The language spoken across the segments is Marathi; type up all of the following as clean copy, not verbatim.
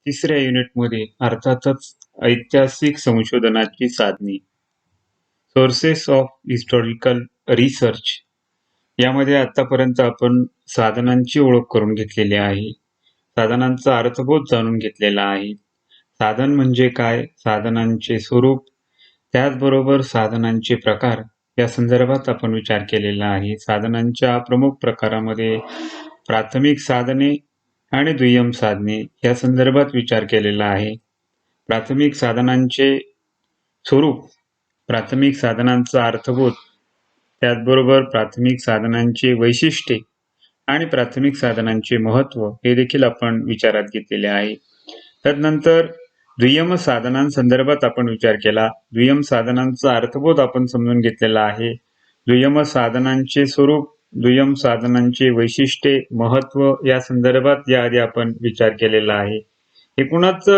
तिसऱ्या युनिटमध्ये अर्थातच ऐतिहासिक संशोधनाची साधने, सोर्सेस ऑफ हिस्टॉरिकल रिसर्च यामध्ये आतापर्यंत आपण साधनांची ओळख करून घेतलेली आहे. साधनांचा अर्थबोध जाणून घेतलेला आहे. साधन म्हणजे काय, साधनांचे स्वरूप, त्याचबरोबर साधनांचे प्रकार या संदर्भात आपण विचार केलेला आहे. साधनांच्या प्रमुख प्रकारामध्ये प्राथमिक साधने आणि दुय्यम साधने या संदर्भात विचार केलेला आहे. प्राथमिक साधनांचे स्वरूप, प्राथमिक साधनांचा अर्थबोध, त्याचबरोबर प्राथमिक साधनांची वैशिष्ट्ये आणि प्राथमिक साधनांचे महत्त्व हे देखील आपण विचारात घेतलेले आहे. तदनंतर दुय्यम साधनांसंदर्भात आपण विचार केला. दुय्यम साधनांचा अर्थबोध आपण समजून घेतलेला आहे. दुय्यम साधनांचे स्वरूप, दुय्यम साधनांचे वैशिष्ट्ये, महत्त्व या संदर्भात याआधी आपण विचार केलेला आहे. एकूणच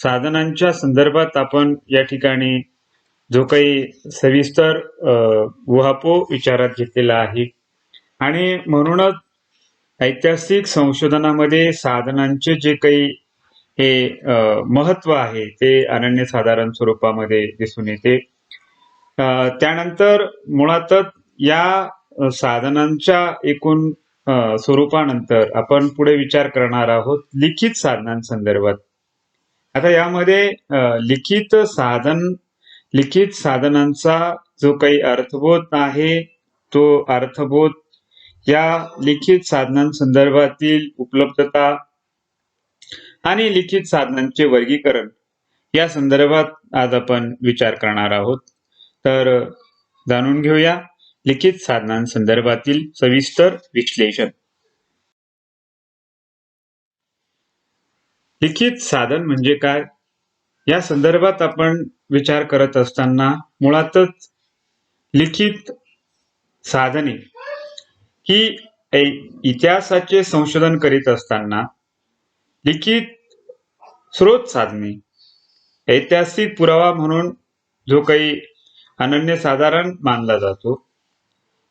साधनांच्या संदर्भात आपण या ठिकाणी जो काही सविस्तर उहापोह विचारात घेतलेला आहे आणि म्हणूनच ऐतिहासिक संशोधनामध्ये साधनांचे जे काही हे महत्व आहे ते अनन्यसाधारण स्वरूपामध्ये दिसून येते. त्यानंतर मुळातच या साधनांच्या एकूण स्वरूपानंतर आपण पुढे विचार करणार आहोत लिखित साधनांसंदर्भात. आता यामध्ये लिखित साधनांचा जो काही अर्थबोध आहे तो अर्थबोध या लिखित साधनांसंदर्भातील उपलब्धता आणि लिखित साधनांचे वर्गीकरण या संदर्भात आज आपण विचार करणार आहोत. तर जाणून घेऊया लिखित साधनांसंदर्भातील सविस्तर विश्लेषण. लिखित साधन म्हणजे काय या संदर्भात आपण विचार करत असताना मुळातच लिखित साधने ही इतिहासाचे संशोधन करीत असताना लिखित स्रोत साधने, ऐतिहासिक पुरावा म्हणून जो काही अनन्यसाधारण मानला जातो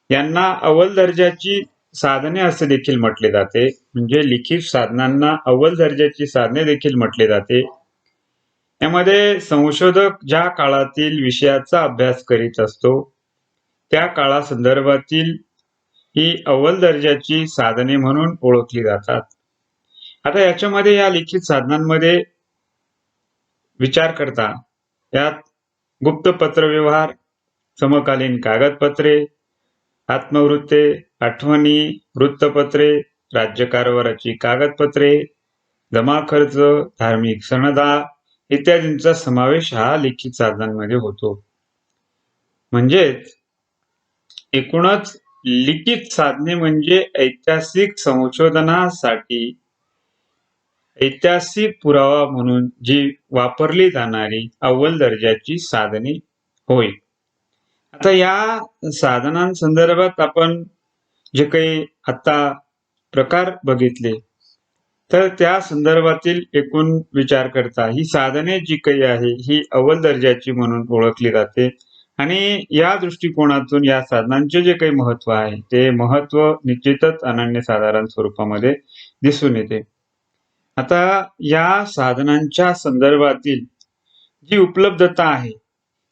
यांना अव्वल दर्जाची साधने असे देखील म्हटले जाते. म्हणजे लिखित साधनांना अव्वल दर्जाची साधने देखील म्हटले जाते. यामध्ये संशोधक ज्या काळातील विषयाचा अभ्यास करीत असतो त्या काळासंदर्भातील ही अव्वल दर्जाची साधने म्हणून ओळखली जातात. आता याच्यामध्ये या लिखित साधनांमध्ये विचार करता यात गुप्त पत्रव्यवहार, समकालीन कागदपत्रे, आत्मवृत्ते, आठवणी, वृत्तपत्रे, राज्यकारभाराची कागदपत्रे, जमा खर्च, धार्मिक सनदा इत्यादींचा समावेश हा लिखित साधनांमध्ये होतो. म्हणजेच एकूणच लिखित साधने म्हणजे ऐतिहासिक संशोधनासाठी ऐतिहासिक पुरावा म्हणून जी वापरली जाणारी अव्वल दर्जाची साधने होय. आता या साधनांसंदर्भात आपण जे काही आता प्रकार बघितले तर त्या संदर्भातील एकूण विचार करता ही साधने जी काही आहे ही अव्वल दर्जाची म्हणून ओळखली जाते आणि या दृष्टिकोनातून या साधनांचे जे काही महत्व आहे ते महत्व निश्चितच अनन्यसाधारण स्वरूपामध्ये दिसून येते. आता या साधनांच्या संदर्भातील जी उपलब्धता आहे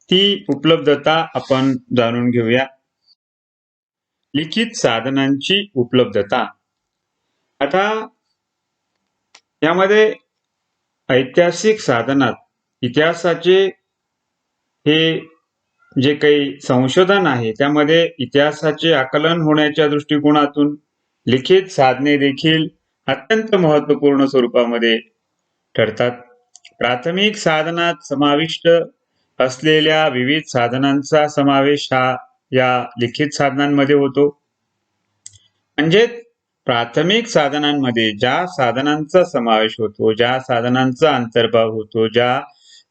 ती उपलब्धता आपण जाणून घेऊया. लिखित साधनांची उपलब्धता. आता यामध्ये ऐतिहासिक साधनात इतिहासाचे हे जे काही संशोधन आहे त्यामध्ये इतिहासाचे आकलन होण्याच्या दृष्टिकोनातून लिखित साधने देखील अत्यंत महत्वपूर्ण स्वरूपामध्ये ठरतात. प्राथमिक साधनात समाविष्ट असलेल्या विविध साधनांचा समावेश हा या लिखित साधनांमध्ये होतो. म्हणजे प्राथमिक साधनांमध्ये ज्या साधनांचा समावेश होतो, ज्या साधनांचा अंतर्भाव होतो, ज्या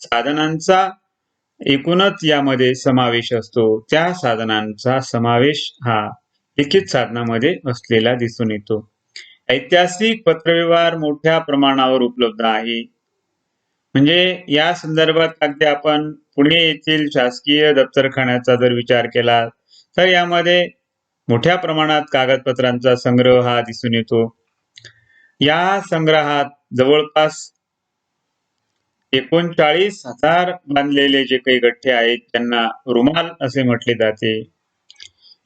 साधनांचा एकूणच यामध्ये समावेश असतो त्या साधनांचा समावेश हा लिखित साधनामध्ये असलेला दिसून येतो. ऐतिहासिक पत्रव्यवहार मोठ्या प्रमाणावर उपलब्ध आहे. म्हणजे या संदर्भात अगदी आपण पुणे येथील शासकीय दप्तरखान्याचा जर विचार केला तर यामध्ये मोठ्या प्रमाणात कागदपत्रांचा संग्रह हा दिसून येतो. या संग्रहात जवळपास 39,000 बांधलेले जे काही गठ्ठे आहेत त्यांना रुमाल असे म्हटले जाते.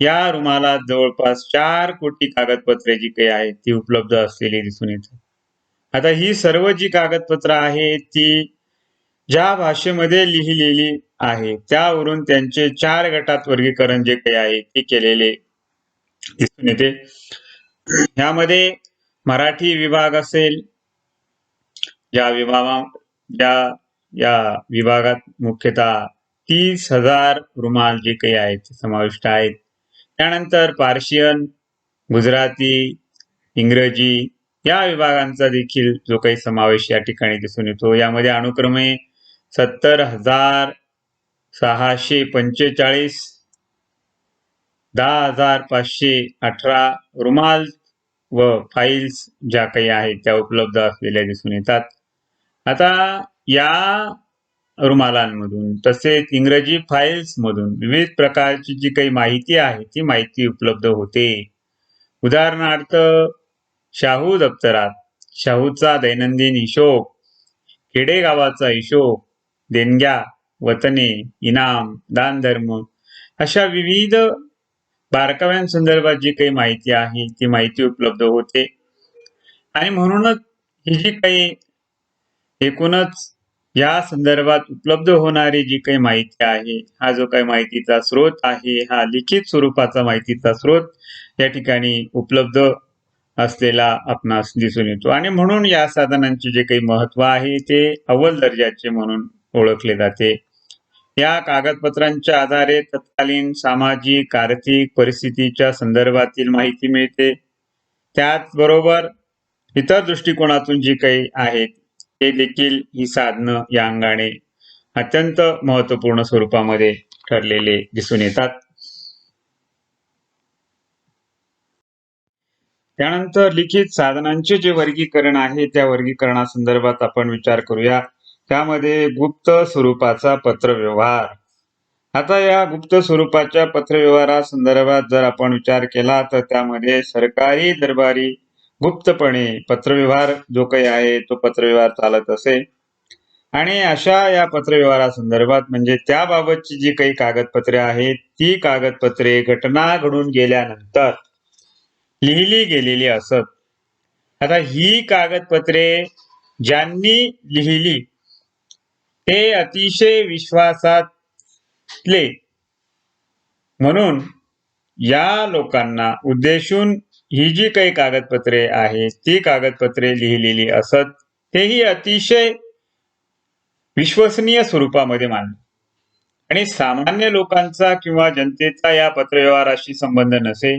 या रुमालात जवळपास 4 कोटी कागदपत्रे जी काही आहेत ती उपलब्ध असलेली दिसून येतात. आता ही सर्व जी कागदपत्र आहेत ती ज्या भाषेमध्ये लिहिलेली आहे त्यावरून त्यांचे 4 गटात वर्गीकरण जे काही आहे ते केलेले दिसून येते. ह्यामध्ये मराठी विभाग असेल, या विभागात मुख्यतः 30,000 रुमाल जे काही आहेत समाविष्ट आहेत. त्यानंतर पार्शियन, गुजराती, इंग्रजी या विभागांचा देखील जो काही समावेश या ठिकाणी दिसून येतो. यामध्ये अनुक्रमे 70,645, 10,518 रुमाल व फाईल्स ज्या काही आहेत त्या उपलब्ध असलेल्या दिसून येतात. आता या रुमालांमधून तसेच इंग्रजी फाईल्स मधून विविध प्रकारची जी काही माहिती आहे ती माहिती उपलब्ध होते. उदाहरणार्थ शाहू दप्तरात शाहूचा दैनंदिन हिशोब, खेडेगावाचा हिशोब, देणग्या, वतने, इनाम, दानधर्म अशा विविध बारकाव्यांसंदर्भात जी काही माहिती आहे ती माहिती उपलब्ध होते. आणि म्हणूनच ही जी काही एकूणच या संदर्भात उपलब्ध होणारी जी काही माहिती आहे, हा जो काही माहितीचा स्रोत आहे हा लिखित स्वरूपाचा माहितीचा स्रोत या ठिकाणी उपलब्ध असलेला आपणास दिसून येतो. आणि म्हणून या साधनांचे जे काही महत्व आहे ते अव्वल दर्जाचे म्हणून ओळखले जाते. या कागदपत्रांच्या आधारे तत्कालीन सामाजिक आर्थिक परिस्थितीच्या संदर्भातील माहिती मिळते. त्याचबरोबर इतर दृष्टिकोनातून जी काही आहेत ते देखील ही साधनं या अंगाने अत्यंत महत्वपूर्ण स्वरूपामध्ये ठरलेले दिसून येतात. त्यानंतर लिखित साधनांचे जे वर्गीकरण आहे त्या वर्गीकरणासंदर्भात आपण विचार करूया. त्यामध्ये गुप्त स्वरूपाचा पत्रव्यवहार. आता या गुप्त स्वरूपाच्या पत्रव्यवहारासंदर्भात जर आपण विचार केला तर त्यामध्ये सरकारी दरबारी गुप्तपणे पत्रव्यवहार जो काही आहे तो पत्रव्यवहार चालत असे. आणि अशा या पत्रव्यवहारासंदर्भात म्हणजे त्याबाबतची जी काही कागदपत्रे आहेत ती कागदपत्रे घटना घडून गेल्यानंतर लिहिली गेलेली असत. आता ही कागदपत्रे ज्यांनी लिहिली ते अतिशय विश्वासातले म्हणून या लोकांना उद्देशून ही जी काही कागदपत्रे आहेत ती कागदपत्रे लिहिलेली असत. तेही अतिशय विश्वसनीय स्वरूपामध्ये मानले. आणि सामान्य लोकांचा किंवा जनतेचा या पत्रव्यवहाराशी संबंध नसे.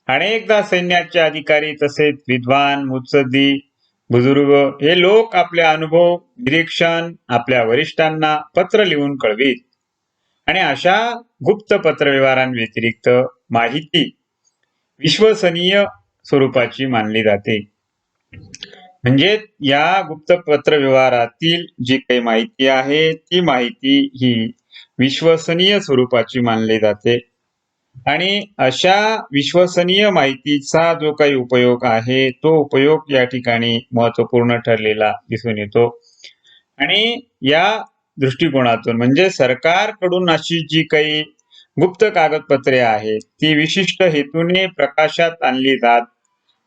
अनेकदा सैन्याचे अधिकारी तसेच विद्वान, मुत्सद्दी, बुजुर्ग हे लोक आपले अनुभव, निरीक्षण आपल्या वरिष्ठांना पत्र लिहून कळवीत. आणि अशा गुप्त पत्रव्यवहारांव्यतिरिक्त माहिती विश्वसनीय स्वरूपाची मानली जाते. म्हणजे या गुप्त पत्रव्यवहारातील जी काही माहिती आहे ती माहिती ही विश्वसनीय स्वरूपाची मानली जाते. आणि अशा विश्वसनीय माहितीचा जो काही उपयोग आहे तो उपयोग या ठिकाणी महत्वपूर्ण ठरलेला दिसून येतो. आणि या दृष्टिकोनातून म्हणजे सरकारकडून अशी जी काही गुप्त कागदपत्रे आहेत ती विशिष्ट हेतूने प्रकाशात आणली जात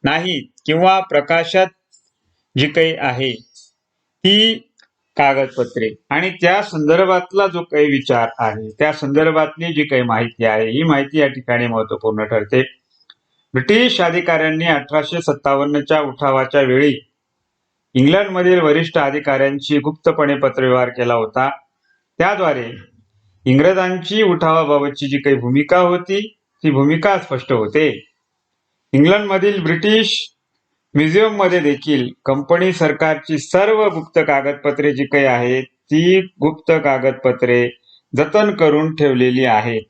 नाहीत किंवा प्रकाशात जी काही आहे ती कागदपत्रे आणि त्या संदर्भातला जो काही विचार आहे त्या संदर्भातली जी काही माहिती आहे ही माहिती या ठिकाणी महत्वपूर्ण ठरते. ब्रिटिश अधिकाऱ्यांनी 1857च्या उठावाच्या वेळी इंग्लंडमधील वरिष्ठ अधिकाऱ्यांशी गुप्तपणे पत्रव्यवहार केला होता. त्याद्वारे इंग्रजांची उठावाबाबतची जी काही भूमिका होती ती भूमिका स्पष्ट होते. इंग्लंडमधील ब्रिटिश म्युझियम मध्ये देखील कंपनी सरकारची सर्व गुप्त कागदपत्रे जी काही आहेत ती गुप्त कागदपत्रे जतन करून ठेवलेली आहेत.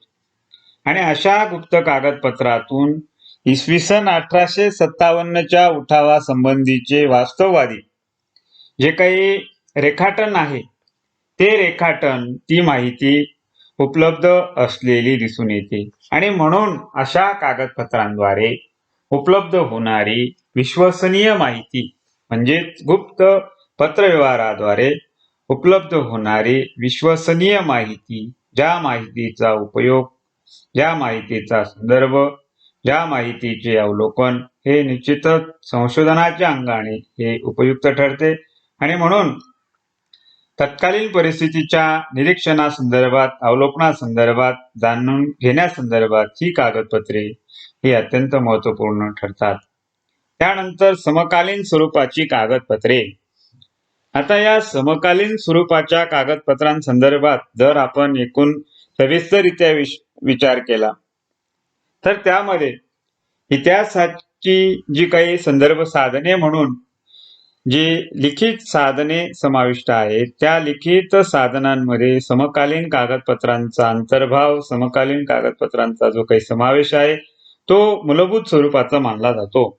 आणि अशा गुप्त कागदपत्रातून इसवी सन 1857च्या उठावा संबंधीचे वास्तववादी जे काही रेखाटन आहे ते रेखाटन ती माहिती उपलब्ध असलेली दिसून येते. आणि म्हणून अशा कागदपत्रांद्वारे उपलब्ध होणारी विश्वसनीय माहिती म्हणजे गुप्त पत्रव्यवहाराद्वारे उपलब्ध होणारी विश्वसनीय माहिती, ज्या माहितीचा उपयोग, ज्या माहितीचा संदर्भ, ज्या माहितीचे अवलोकन हे निश्चितच संशोधनाच्या अंगाने हे उपयुक्त ठरते आणि म्हणून तत्कालीन परिस्थितीच्या निरीक्षणासंदर्भात, अवलोकनासंदर्भात, जाणून घेण्यासंदर्भात ही कागदपत्रे ही अत्यंत महत्त्वपूर्ण ठरतात. त्यानंतर समकालीन स्वरूपाची कागदपत्रे. आता या समकालीन स्वरूपाच्या कागदपत्रांसंदर्भात जर आपण एकूण सविस्तररित्या विचार केला तर त्यामध्ये इतिहासाची जी काही संदर्भ साधने म्हणून जी लिखित साधने समाविष्ट आहेत, त्या लिखित साधनांमध्ये समकालीन कागदपत्रांचा अंतर्भाव, समकालीन कागदपत्रांचा जो काही समावेश आहे तो मूलभूत स्वरूपाचा मानला जातो.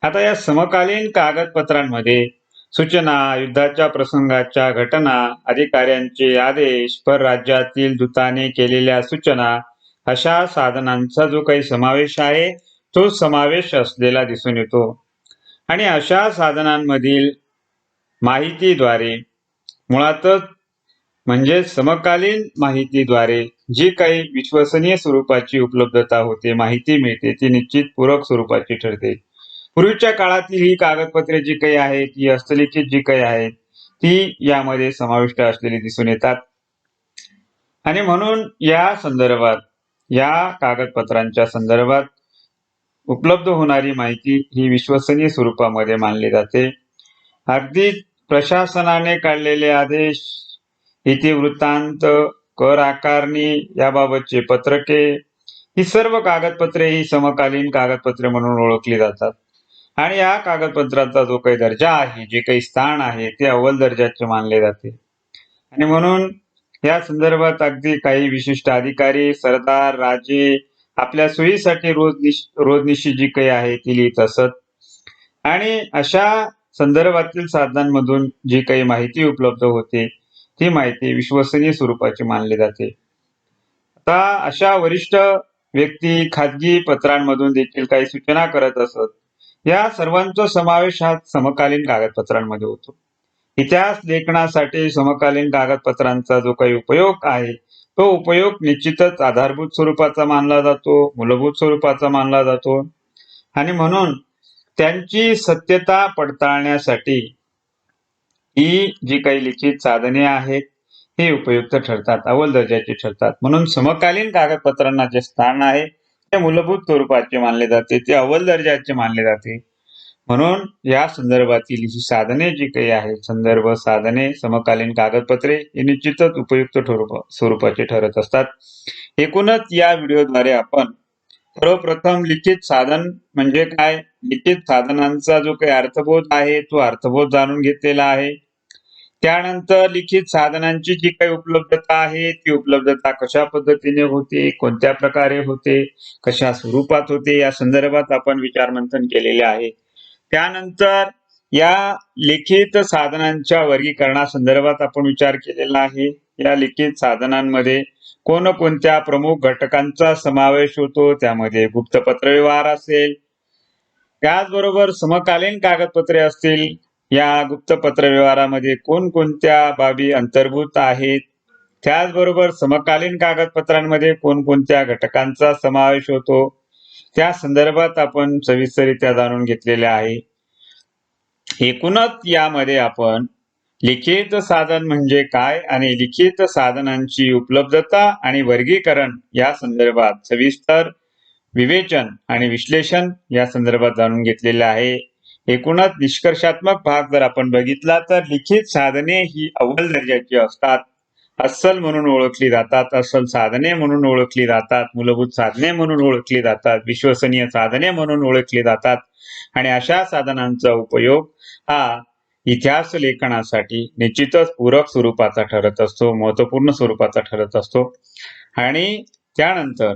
आता या समकालीन कागदपत्रांमध्ये सूचना, युद्धाच्या प्रसंगाच्या घटना, अधिकाऱ्यांचे आदेश, परराज्यातील दूताने केलेल्या सूचना अशा साधनांचा जो काही समावेश आहे तो समावेश असलेला दिसून येतो. आणि अशा साधनांमधील माहितीद्वारे मुळातच म्हणजे समकालीन माहितीद्वारे जी काही विश्वसनीय स्वरूपाची उपलब्धता होते, माहिती मिळते, ती निश्चित पूरक स्वरूपाची ठरते. पूर्वीच्या काळातील ही कागदपत्रे जी काही आहेत, ही हस्तलिखित जी काही आहेत ती यामध्ये समाविष्ट असलेली दिसून येतात. आणि म्हणून या संदर्भात, या कागदपत्रांच्या संदर्भात उपलब्ध होणारी माहिती ही विश्वसनीय स्वरूपामध्ये मानली जाते. अगदी प्रशासनाने काढलेले आदेश, इतिवृत्तांत, कर आकारणी याबाबतचे पत्रके ही सर्व कागदपत्रे ही समकालीन कागदपत्रे म्हणून ओळखली जातात. आणि या कागदपत्राचा जो काही दर्जा आहे, जे काही स्थान आहे ते अव्वल दर्जाचे मानले जाते. आणि म्हणून या संदर्भात अगदी काही विशिष्ट अधिकारी, सरदार, राजे आपल्या सोयीसाठी रोजनिशी जी काही आहे ती लिहित असत. आणि अशा संदर्भातील साधनांमधून जी काही माहिती उपलब्ध होते ती माहिती विश्वसनीय स्वरूपाची मानली जाते. आता अशा वरिष्ठ व्यक्ती खाजगी पत्रांमधून देखील काही सूचना करत असत. या सर्वांचा समावेश हा समकालीन कागदपत्रांमध्ये होतो. इतिहास लेखनासाठी समकालीन कागदपत्रांचा जो काही उपयोग आहे तो उपयोग निश्चितच आधारभूत स्वरूपाचा मानला जातो, मूलभूत स्वरूपाचा मानला जातो. आणि म्हणून त्यांची सत्यता पडताळण्यासाठी ही जी काही लिखित साधने आहेत हे उपयुक्त ठरतात, अव्वल दर्जाचे ठरतात. म्हणून समकालीन कागदपत्रांना जे स्थान आहे ते मूलभूत स्वरूपाचे मानले जाते, ते अव्वल दर्जाचे मानले जाते. म्हणून या संदर्भातील ही साधने जी काही आहेत, संदर्भ साधने, समकालीन कागदपत्रे हे निश्चितच उपयुक्त स्वरूपाचे ठरत असतात. एकूणच या व्हिडिओद्वारे आपण सर्वप्रथम लिखित साधन म्हणजे काय, लिखित साधनांचा जो काही अर्थबोध आहे तो अर्थबोध जाणून घेतलेला आहे. त्यानंतर लिखित साधनांची जी काही उपलब्धता आहे ती उपलब्धता कशा पद्धतीने होते, कोणत्या प्रकारे होते, कशा स्वरूपात होते या संदर्भात आपण विचारमंथन केलेले आहे. त्यानंतर या लिखित साधनांच्या वर्गीकरणासंदर्भात आपण विचार केलेला आहे. या लिखित साधनांमध्ये कोणकोणत्या प्रमुख घटकांचा समावेश होतो, त्यामध्ये गुप्त पत्रव्यवहार असेल, त्याचबरोबर समकालीन कागदपत्रे असतील. या गुप्त पत्रव्यवहारामध्ये कोणकोणत्या बाबी अंतर्भूत आहेत, त्याचबरोबर समकालीन कागदपत्रांमध्ये कोणकोणत्या घटकांचा समावेश होतो त्या संदर्भात आपण सविस्तररित्या जाणून घेतलेले आहे. एकूणच यामध्ये आपण लिखित साधन म्हणजे काय आणि लिखित साधनांची उपलब्धता आणि वर्गीकरण या संदर्भात सविस्तर विवेचन आणि विश्लेषण या संदर्भात जाणून घेतलेले आहे. एकूणच निष्कर्षात्मक भाग जर आपण बघितला तर लिखित साधने ही अव्वल दर्जाची असतात, अस्सल म्हणून ओळखली जातात, अस्सल साधने म्हणून ओळखली जातात, मूलभूत साधने म्हणून ओळखली जातात, विश्वसनीय साधने म्हणून ओळखली जातात. आणि अशा साधनांचा उपयोग हा इतिहास लेखनासाठी निश्चितच पूरक स्वरूपाचा ठरत असतो, महत्त्वपूर्ण स्वरूपाचा ठरत असतो. आणि त्यानंतर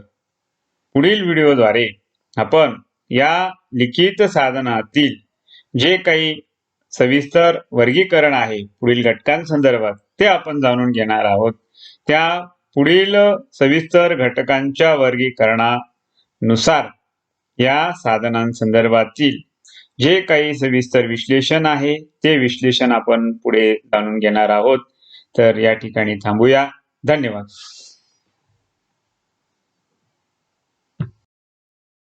पुढील व्हिडिओद्वारे आपण या लिखित साधनातील जे काही सविस्तर वर्गीकरण आहे पुढील घटकांसंदर्भात ते आपण जाणून घेणार आहोत. त्या पुढील सविस्तर घटकांच्या वर्गीकरणानुसार या साधनांसंदर्भातील जे काही सविस्तर विश्लेषण आहे, ते विश्लेषण आपण पुढे जाणून घेणार आहोत. तर या ठिकाणी थांबूया. धन्यवाद.